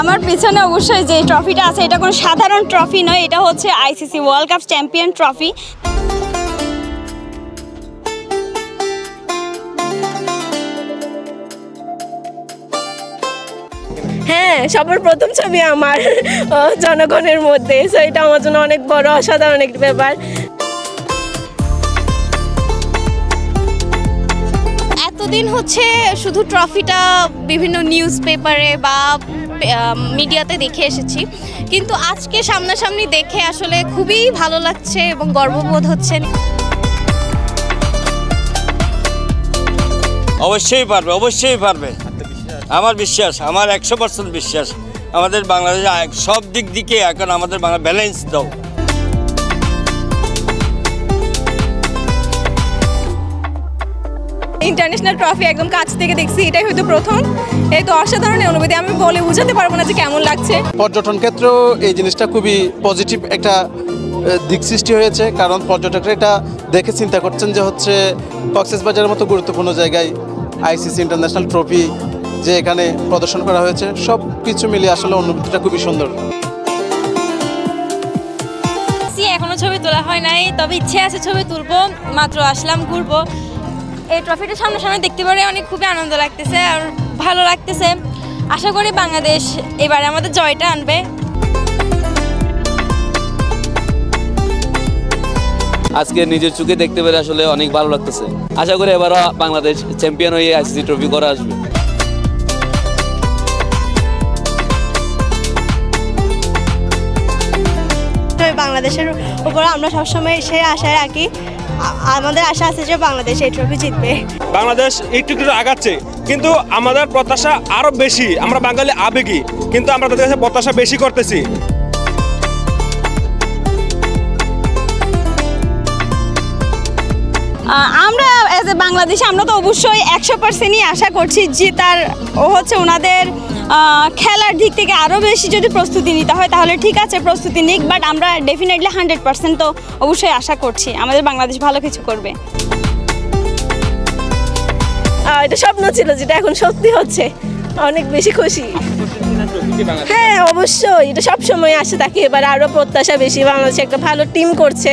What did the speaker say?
আমার পিছনে অবশ্যই যে ট্রফিটা আছে এটা কোনো সাধারণ ট্রফি নয়, এটা হচ্ছে ICC world cup champion trophy. হ্যাঁ, সবার প্রথম ছবি আমার জনগণের মধ্যে, সো এটা আমার জন্য অনেক বড় অসাধারণ একটি ব্যাপার। এতদিন হচ্ছে শুধু ট্রফিটা বিভিন্ন নিউজ পেপারে বা মিডিয়াতে দেখে এসেছি, কিন্তু আজকে সামনাসামনি দেখে আসলে খুবই ভালো লাগছে এবং গর্ববোধ হচ্ছে। অবশ্যই পারবে, অবশ্যই পারবে, আমার বিশ্বাস, আমার 100% বিশ্বাস। আমাদের বাংলাদেশে সব দিক দিকে এখন আমাদের বাংলা ব্যালেন্স দাও। ইন্টারন্যাশনাল ট্রফি একদম কাছ থেকে দেখছি, এটাই হয়তো প্রথম। এই তো অসাধারণ অনুভূতি, আমি বলে বোঝাতে পারবো না যে কেমন লাগছে। পর্যটন ক্ষেত্রেও এই জিনিসটা খুবই পজিটিভ একটা দিক সৃষ্টি হয়েছে, কারণ পর্যটকরা এটা দেখে চিন্তা করছেন যে হচ্ছে কক্সবাজারের মতো গুরুত্বপূর্ণ জায়গায় আইসিসি ইন্টারন্যাশনাল ট্রফি যে এখানে প্রদর্শন করা হয়েছে, সব কিছু মিলিয়ে আসলে অনুভূতিটা খুবই সুন্দর। এখনো ছবি তোলা হয় নাই, তবে ইচ্ছে আছে ছবি তুলবো, মাত্র আসলাম ঘুরবো। এই ট্রফিটা সামনে দেখতে পারে অনেক খুবই আনন্দ লাগতেছে আর ভালো লাগতেছে। আশা করি বাংলাদেশ এবারে আমাদের জয়টা আনবে। আজকে নিজের চোখে দেখতে পেরে আসলে অনেক ভালো লাগতেছে। আশা করি এবারও বাংলাদেশ চ্যাম্পিয়ন হয়ে আইসিসি ট্রফি করে আসবে। বাংলাদেশের উপর আমরা সবসময় সে আশায় রাখি, আমাদের আশা আছে যে বাংলাদেশ এই ট্রফি জিতবে। বাংলাদেশ একটু আগাচ্ছে, কিন্তু আমাদের প্রত্যাশা আরো বেশি। আমরা বাঙালি আবেগী, কিন্তু আমরা তাদের কাছে প্রত্যাশা বেশি করতেছি। আমরা অ্যাজ এ বাংলাদেশে আমরা তো অবশ্যই 100%ই আশা করছি যে তার হচ্ছে ওনাদের খেলার দিক থেকে আরও বেশি যদি প্রস্তুতি নিতে হয় তাহলে ঠিক আছে, প্রস্তুতি নিক, বাট আমরা ডেফিনেটলি 100% তো অবশ্যই আশা করছি আমাদের বাংলাদেশ ভালো কিছু করবে। এটা স্বপ্ন ছিল যেটা এখন সত্যি হচ্ছে, অনেক বেশি খুশি। হ্যাঁ অবশ্যই, এটা সবসময় আসে থাকে, এবার আরও প্রত্যাশা বেশি। বাংলাদেশ একটা ভালো টিম করছে।